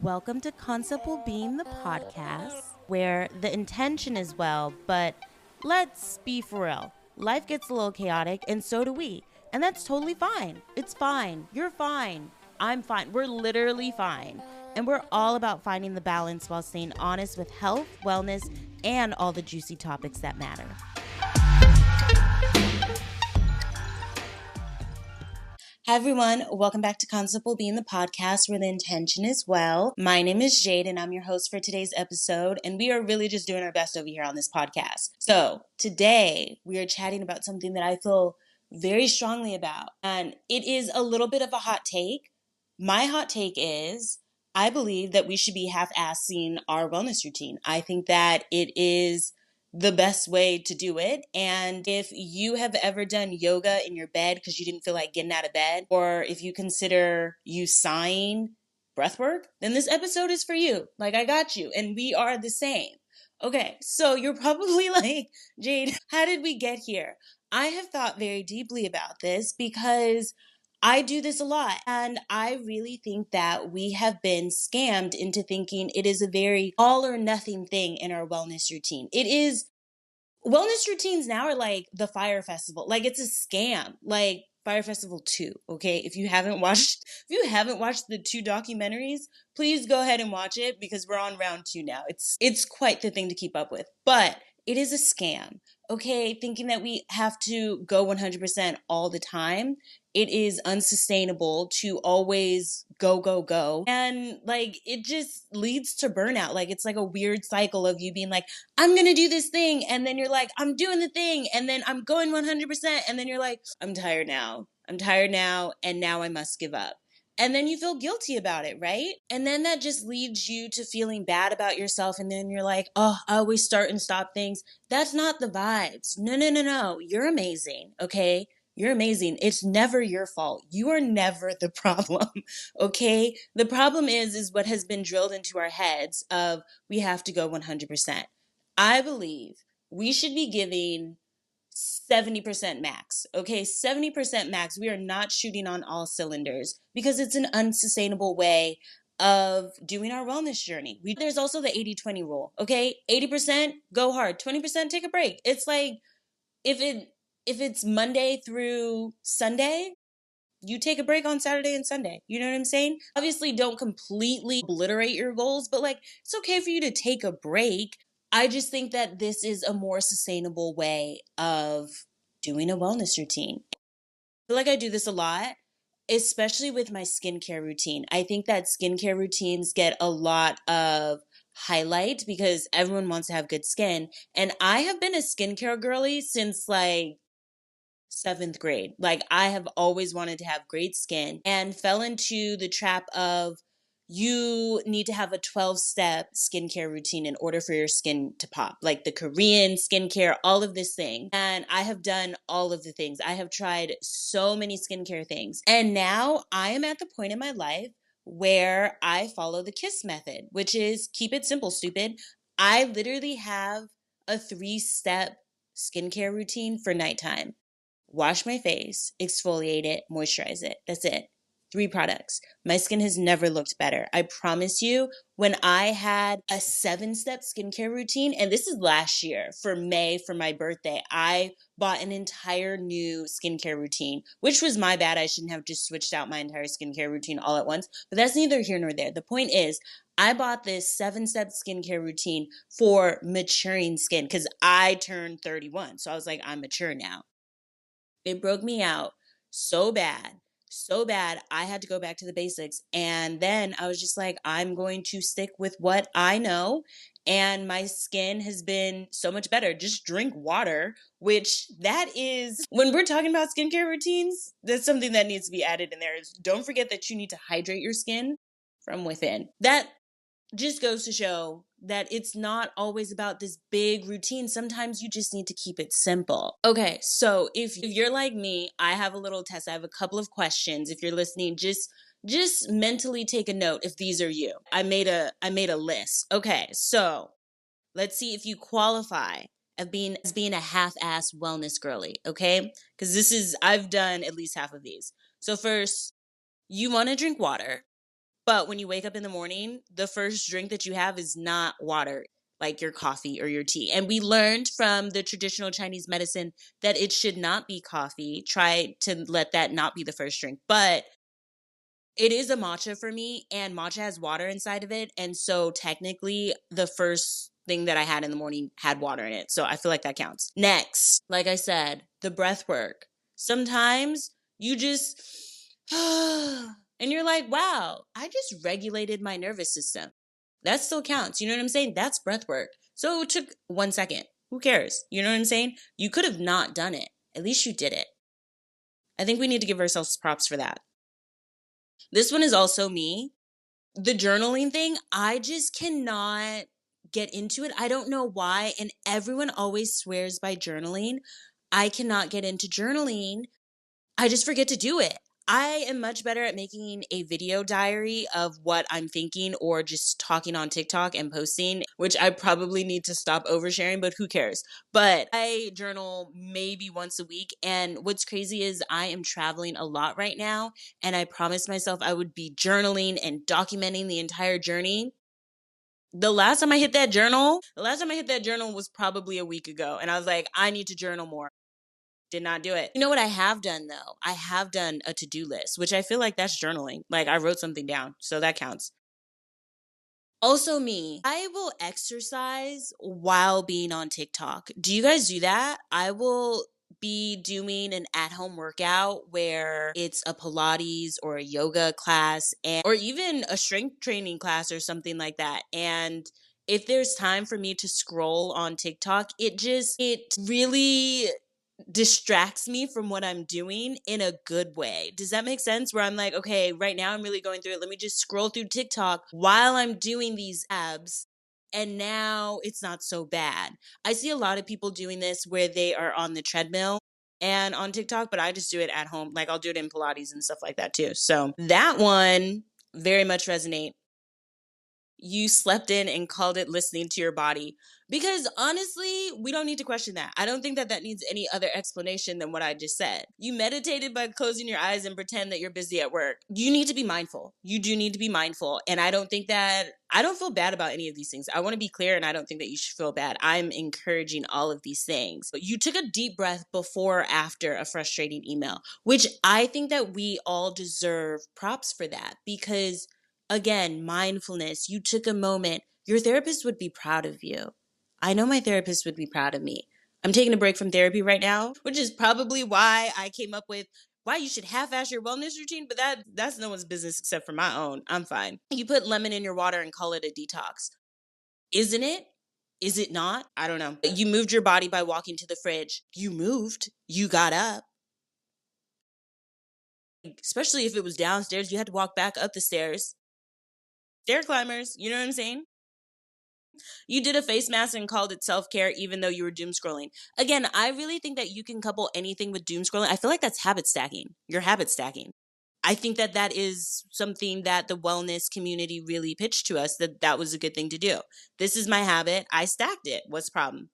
Welcome to Concept Being the podcast, where the intention is well, but let's be for real. Life gets a little chaotic, and so do we. And that's totally fine. It's fine. You're fine. I'm fine. We're literally fine. And we're all about finding the balance while staying honest with health, wellness, and all the juicy topics that matter. Hi, everyone. Welcome back to Concept Being the podcast, where the intention is well. My name is Jade, and I'm your host for today's episode, and we are really just doing our best over here on this podcast. So today, we are chatting about something that I feel very strongly about, and it is a little bit of a hot take. My hot take is I believe that we should be half-assing our wellness routine. I think that it is the best way to do it. And if you have ever done yoga in your bed because you didn't feel like getting out of bed, or if you consider you sighing breath work, then this episode is for you. Like, I got you. And we are the same. Okay, so you're probably like, Jade, how did we get here? I have thought very deeply about this because I do this a lot. And I really think that we have been scammed into thinking it is a very all or nothing thing in our wellness routine. It is. Wellness routines now are like the Fire Festival. Like, it's a scam. Like Fire Festival 2, okay? If you haven't watched the two documentaries, please go ahead and watch it because we're on round 2 now. It's quite the thing to keep up with. But it is a scam. Okay, thinking that we have to go 100% all the time. It is unsustainable to always go, go, go. And like, it just leads to burnout. Like, it's like a weird cycle of you being like, I'm going to do this thing. And then you're like, I'm doing the thing. And then I'm going 100%. And then you're like, I'm tired now. I'm tired now. And now I must give up. And then you feel guilty about it, right? And then that just leads you to feeling bad about yourself. And then you're like, oh, I always start and stop things. That's not the vibes. No, no, no, no. You're amazing. Okay. You're amazing. It's never your fault. You are never the problem. Okay. The problem is what has been drilled into our heads of we have to go 100%. I believe we should be giving 70% max. Okay, 70% max. We are not shooting on all cylinders because it's an unsustainable way of doing our wellness journey. There's also the 80-20 rule. Okay, 80% go hard, 20% take a break. It's like if it's Monday through Sunday, you take a break on Saturday and Sunday. You know what I'm saying? Obviously, don't completely obliterate your goals, but like, it's okay for you to take a break. I just think that this is a more sustainable way of doing a wellness routine. I feel like I do this a lot, especially with my skincare routine. I think that skincare routines get a lot of highlight because everyone wants to have good skin. And I have been a skincare girly since like 7th grade. Like, I have always wanted to have great skin and fell into the trap of you need to have a 12-step skincare routine in order for your skin to pop, like the Korean skincare, all of this thing. And I have done all of the things. I have tried so many skincare things. And now I am at the point in my life where I follow the KISS method, which is keep it simple, stupid. I literally have a 3-step skincare routine for nighttime. Wash my face, exfoliate it, moisturize it. That's it. 3 products. My skin has never looked better. I promise you, when I had a 7-step skincare routine, and this is last year for May for my birthday, I bought an entire new skincare routine, which was my bad. I shouldn't have just switched out my entire skincare routine all at once, but that's neither here nor there. The point is, I bought this 7-step skincare routine for maturing skin because I turned 31. So I was like, I'm mature now. It broke me out so bad, so bad. I had to go back to the basics. And then I was just like, I'm going to stick with what I know. And my skin has been so much better. Just drink water, which that is, when we're talking about skincare routines, that's something that needs to be added in there. Is don't forget that you need to hydrate your skin from within. That just goes to show that it's not always about this big routine. Sometimes you just need to keep it simple. Okay, so if you're like me, I have a little test. I have a couple of questions. If you're listening, just mentally take a note if these are you. I made a list. Okay, so let's see if you qualify as being a half-ass wellness girly, okay? Because I've done at least half of these. So first, you want to drink water. But when you wake up in the morning, the first drink that you have is not water, like your coffee or your tea. And we learned from the traditional Chinese medicine that it should not be coffee. Try to let that not be the first drink. But it is a matcha for me, and matcha has water inside of it. And so technically, the first thing that I had in the morning had water in it. So I feel like that counts. Next, like I said, the breath work. Sometimes you just, and you're like, wow, I just regulated my nervous system. That still counts. You know what I'm saying? That's breath work. So it took 1 second. Who cares? You know what I'm saying? You could have not done it. At least you did it. I think we need to give ourselves props for that. This one is also me. The journaling thing, I just cannot get into it. I don't know why. And everyone always swears by journaling. I cannot get into journaling. I just forget to do it. I am much better at making a video diary of what I'm thinking or just talking on TikTok and posting, which I probably need to stop oversharing, but who cares? But I journal maybe once a week. And what's crazy is I am traveling a lot right now. And I promised myself I would be journaling and documenting the entire journey. The last time I hit that journal was probably a week ago. And I was like, I need to journal more. Did not do it. You know what I have done though? I have done a to-do list, which I feel like that's journaling. Like I wrote something down, so that counts. Also me, I will exercise while being on TikTok. Do you guys do that? I will be doing an at-home workout where it's a Pilates or a yoga class or even a strength training class or something like that. And if there's time for me to scroll on TikTok, it really distracts me from what I'm doing in a good way. Does that make sense? Where I'm like, okay, right now I'm really going through it. Let me just scroll through TikTok while I'm doing these abs. And now it's not so bad. I see a lot of people doing this where they are on the treadmill and on TikTok, but I just do it at home. Like I'll do it in Pilates and stuff like that too. So that one very much resonate. You slept in and called it listening to your body. Because honestly, we don't need to question that. I don't think that that needs any other explanation than what I just said. You meditated by closing your eyes and pretend that you're busy at work. You need to be mindful. You do need to be mindful. And I don't feel bad about any of these things. I want to be clear, and I don't think that you should feel bad. I'm encouraging all of these things. But you took a deep breath before or after a frustrating email, which I think that we all deserve props for that because again, mindfulness, you took a moment. Your therapist would be proud of you. I know my therapist would be proud of me. I'm taking a break from therapy right now, which is probably why I came up with why you should half-ass your wellness routine, but that's no one's business except for my own. I'm fine. You put lemon in your water and call it a detox. Isn't it? Is it not? I don't know. You moved your body by walking to the fridge. You moved. You got up. Especially if it was downstairs, you had to walk back up the stairs. Stair climbers, you know what I'm saying? You did a face mask and called it self care, even though you were doom scrolling. Again, I really think that you can couple anything with doom scrolling. I feel like that's habit stacking. You're habit stacking. I think that that is something that the wellness community really pitched to us that that was a good thing to do. This is my habit. I stacked it. What's the problem?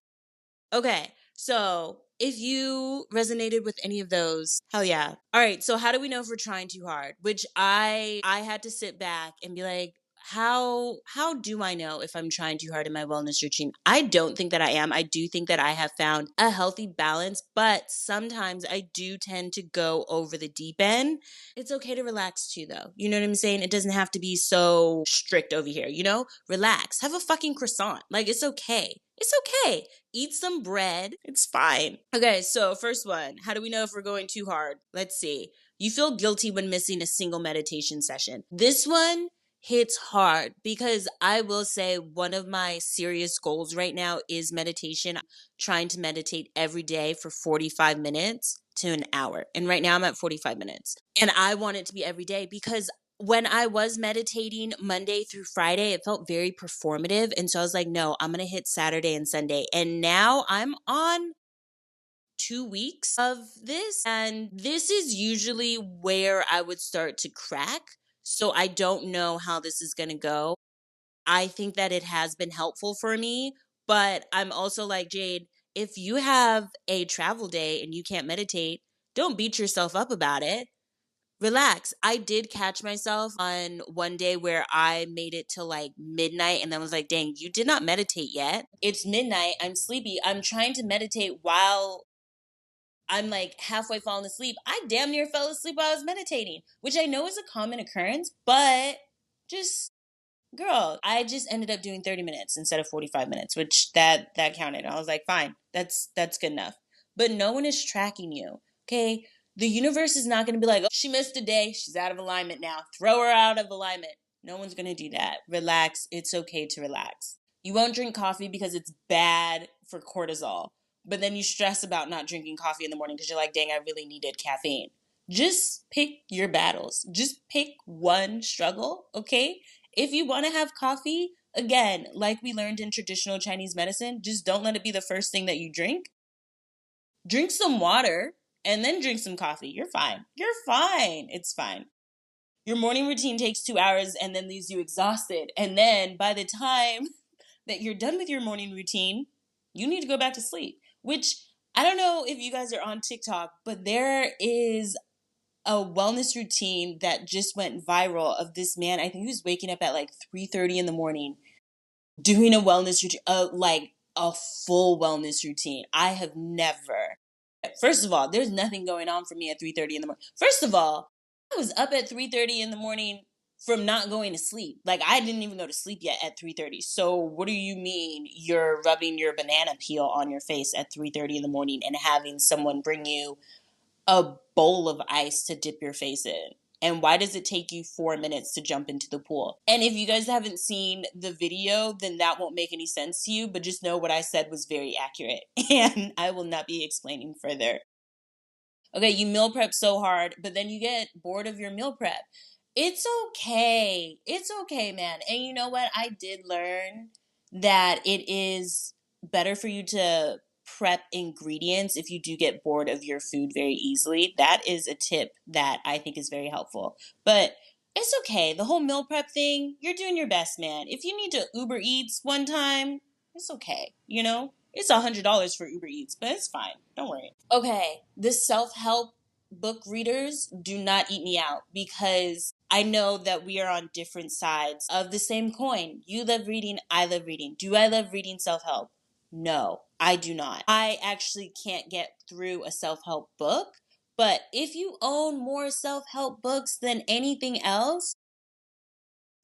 Okay. So if you resonated with any of those, hell yeah. All right. So how do we know if we're trying too hard? Which I had to sit back and be like, how do I know if I'm trying too hard in my wellness routine? I don't think that I am. I do think that I have found a healthy balance, but sometimes I do tend to go over the deep end. It's okay to relax too, though. You know what I'm saying? It doesn't have to be so strict over here, you know? Relax. Have a fucking croissant. Like, it's okay. It's okay. Eat some bread. It's fine. Okay, so first one. How do we know if we're going too hard? Let's see. You feel guilty when missing a single meditation session. This one hits hard because I will say one of my serious goals right now is meditation. Trying to meditate every day for 45 minutes to an hour. And right now I'm at 45 minutes. And I want it to be every day because when I was meditating Monday through Friday, it felt very performative. And so I was like, no, I'm going to hit Saturday and Sunday. And now I'm on 2 weeks of this. And this is usually where I would start to crack. So I don't know how this is going to go. I think that it has been helpful for me. But I'm also like, Jade, if you have a travel day and you can't meditate, don't beat yourself up about it. Relax. I did catch myself on one day where I made it till like midnight and then was like, dang, you did not meditate yet. It's midnight. I'm sleepy. I'm trying to meditate while I'm like halfway falling asleep. I damn near fell asleep while I was meditating, which I know is a common occurrence, but just girl, I just ended up doing 30 minutes instead of 45 minutes, which that counted. I was like, fine, that's good enough. But no one is tracking you. Okay? The universe is not going to be like, oh, she missed a day, she's out of alignment now. Throw her out of alignment. No one's going to do that. Relax. It's okay to relax. You won't drink coffee because it's bad for cortisol. But then you stress about not drinking coffee in the morning because you're like, dang, I really needed caffeine. Just pick your battles. Just pick one struggle, okay? If you want to have coffee, again, like we learned in traditional Chinese medicine, just don't let it be the first thing that you drink. Drink some water and then drink some coffee. You're fine. You're fine. It's fine. Your morning routine takes 2 hours and then leaves you exhausted. And then by the time that you're done with your morning routine, you need to go back to sleep. Which I don't know if you guys are on TikTok, but there is a wellness routine that just went viral of this man. I think he was waking up at like 3:30 in the morning doing a wellness routine, like a full wellness routine. I have never. First of all, there's nothing going on for me at 3:30 in the morning. First of all, I was up at 3:30 in the morning from not going to sleep. Like I didn't even go to sleep yet at 3:30. So what do you mean you're rubbing your banana peel on your face at 3:30 in the morning and having someone bring you a bowl of ice to dip your face in? And why does it take you 4 minutes to jump into the pool? And if you guys haven't seen the video, then that won't make any sense to you, but just know what I said was very accurate. And I will not be explaining further. Okay, you meal prep so hard, but then you get bored of your meal prep. It's okay. It's okay, man. And you know what? I did learn that it is better for you to prep ingredients if you do get bored of your food very easily. That is a tip that I think is very helpful. But it's okay. The whole meal prep thing, you're doing your best, man. If you need to Uber Eats one time, it's okay. You know, it's $100 for Uber Eats, but it's fine. Don't worry. Okay, the self help book readers do not eat me out because I know that we are on different sides of the same coin. You love reading, I love reading. Do I love reading self help? No, I do not. I actually can't get through a self help book. But if you own more self help books than anything else,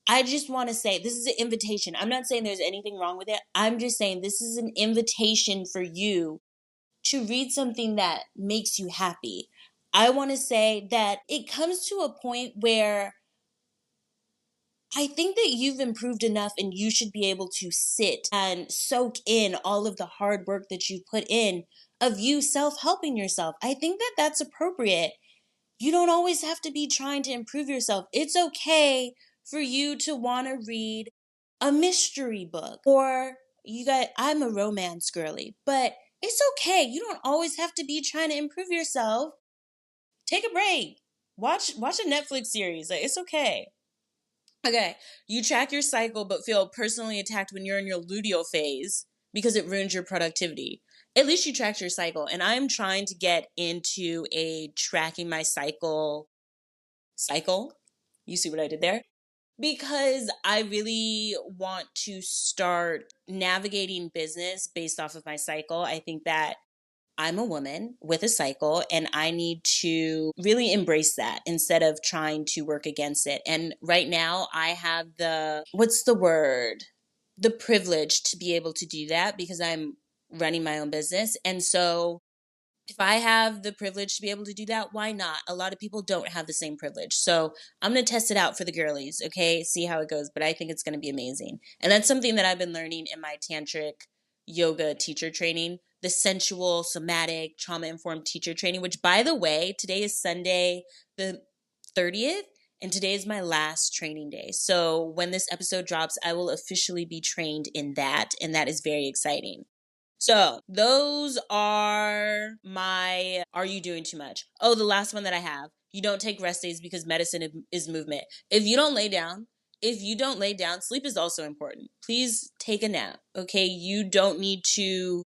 I just want to say this is an invitation. I'm not saying there's anything wrong with it. I'm just saying this is an invitation for you to read something that makes you happy. I want to say that it comes to a point where I think that you've improved enough and you should be able to sit and soak in all of the hard work that you put in of you self-helping yourself. I think that that's appropriate. You don't always have to be trying to improve yourself. It's okay for you to want to read a mystery book or you got I'm a romance girly, but it's okay. You don't always have to be trying to improve yourself. Take a break. Watch a Netflix series. Like it's okay. Okay, you track your cycle but feel personally attacked when you're in your luteal phase because it ruins your productivity. At least you tracked your cycle. And I'm trying to get into a tracking my cycle. You see what I did there? Because I really want to start navigating business based off of my cycle. I think that I'm a woman with a cycle and I need to really embrace that instead of trying to work against it. And right now I have what's the word? The privilege to be able to do that because I'm running my own business. And so if I have the privilege to be able to do that, why not? A lot of people don't have the same privilege. So I'm going to test it out for the girlies, okay? See how it goes. But I think it's going to be amazing. And that's something that I've been learning in my tantric yoga teacher training, the sensual, somatic, trauma informed teacher training, which, by the way, today is Sunday, the 30th. And today is my last training day. So when this episode drops, I will officially be trained in that. And that is very exciting. So those are my are you doing too much? Oh, the last one that I have. You don't take rest days because medicine is movement. If you don't lay down, sleep is also important. Please take a nap. Okay. You don't need to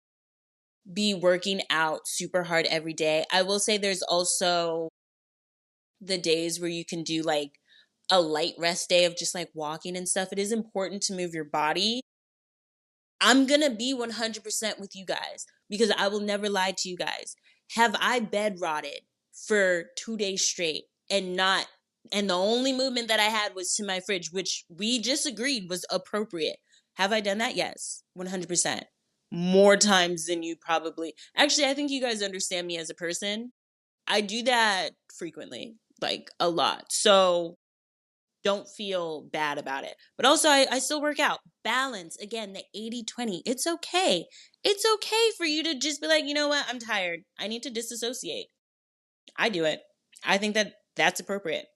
be working out super hard every day. I will say there's also the days where you can do like a light rest day of just like walking and stuff, it is important to move your body. I'm going to be 100% with you guys because I will never lie to you guys. Have I bed rotted for 2 days straight and the only movement that I had was to my fridge, which we just agreed was appropriate? Have I done that? Yes, 100%. More times than you probably. Actually, I think you guys understand me as a person. I do that frequently, like a lot. So don't feel bad about it. But also, I still work out. Balance, again, the 80-20. It's okay. It's okay for you to just be like, you know what? I'm tired. I need to disassociate. I do it. I think that that's appropriate.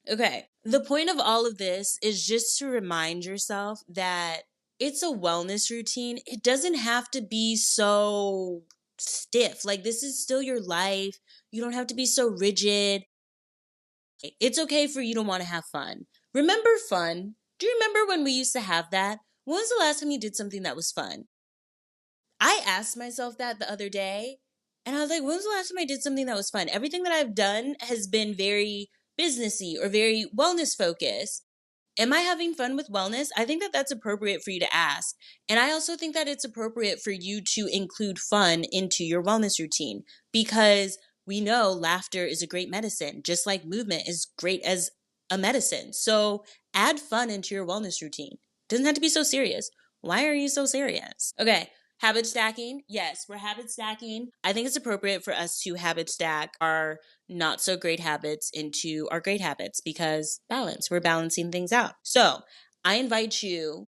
Okay. The point of all of this is just to remind yourself that it's a wellness routine. It doesn't have to be so stiff. Like, this is still your life. You don't have to be so rigid. It's okay for you to want to have fun. Remember fun? Do you remember when we used to have that? When was the last time you did something that was fun? I asked myself that the other day, and I was like, when was the last time I did something that was fun? Everything that I've done has been very businessy or very wellness focused. Am I having fun with wellness? I think that that's appropriate for you to ask. And I also think that it's appropriate for you to include fun into your wellness routine because we know laughter is a great medicine, just like movement is great as a medicine. So add fun into your wellness routine. Doesn't have to be so serious. Why are you so serious? Okay. Habit stacking. Yes, we're habit stacking. I think it's appropriate for us to habit stack our not so great habits into our great habits because balance, we're balancing things out. So I invite you,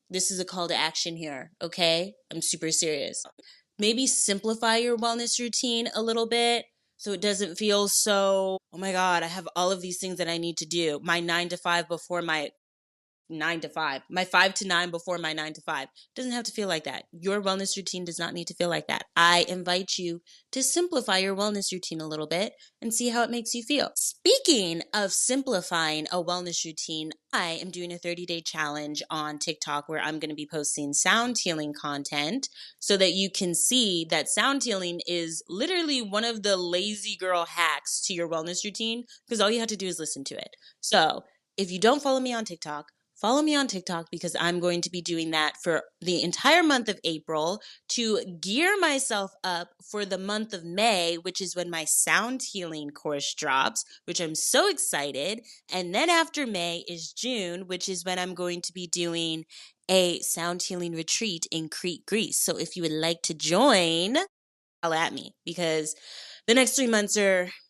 this is a call to action here, okay? I'm super serious. Maybe simplify your wellness routine a little bit so it doesn't feel so, oh my God, I have all of these things that I need to do. My 9 to 5 before my 9 to 5, my 5 to 9 before my 9 to 5. Doesn't have to feel like that. Your wellness routine does not need to feel like that. I invite you to simplify your wellness routine a little bit and see how it makes you feel. Speaking of simplifying a wellness routine, I am doing a 30-day challenge on TikTok where I'm going to be posting sound healing content so that you can see that sound healing is literally one of the lazy girl hacks to your wellness routine because all you have to do is listen to it. So if you don't follow me on TikTok, follow me on TikTok because I'm going to be doing that for the entire month of April to gear myself up for the month of May, which is when my sound healing course drops, which I'm so excited. And then after May is June, which is when I'm going to be doing a sound healing retreat in Crete, Greece. So if you would like to join, holla at me because the next 3 months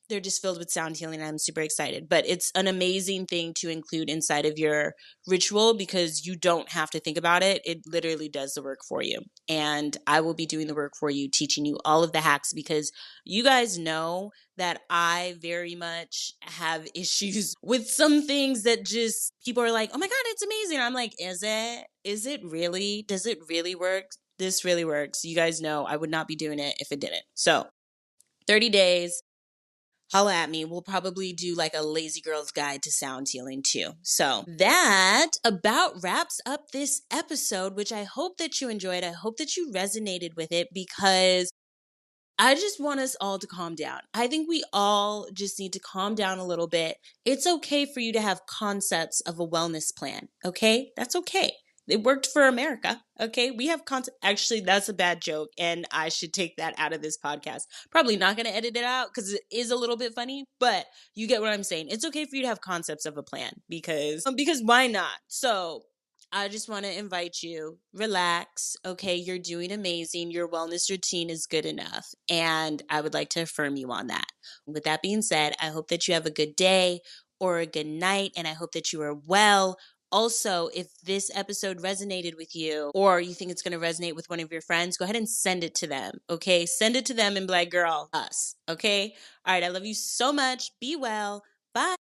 they're just filled with sound healing and I'm super excited. But it's an amazing thing to include inside of your ritual because you don't have to think about it. It literally does the work for you. And I will be doing the work for you, teaching you all of the hacks because you guys know that I very much have issues with some things that just people are like, oh my God, it's amazing. I'm like, is it? Is it really? Does it really work? This really works. You guys know I would not be doing it if it didn't. So 30 days, holla at me. We'll probably do like a lazy girl's guide to sound healing too. So that about wraps up this episode, which I hope that you enjoyed. I hope that you resonated with it because I just want us all to calm down. I think we all just need to calm down a little bit. It's okay for you to have concepts of a wellness plan. Okay. That's okay. It worked for America. Okay. We have concept. Actually, that's a bad joke. And I should take that out of this podcast. Probably not going to edit it out because it is a little bit funny, but you get what I'm saying. It's okay for you to have concepts of a plan because why not? So I just want to invite you, relax. Okay, you're doing amazing. Your wellness routine is good enough. And I would like to affirm you on that. With that being said, I hope that you have a good day or a good night, and I hope that you are well. Also, if this episode resonated with you or you think it's going to resonate with one of your friends, go ahead and send it to them. Okay, send it to them and be like, girl, us. Okay, all right, I love you so much. Be well. Bye.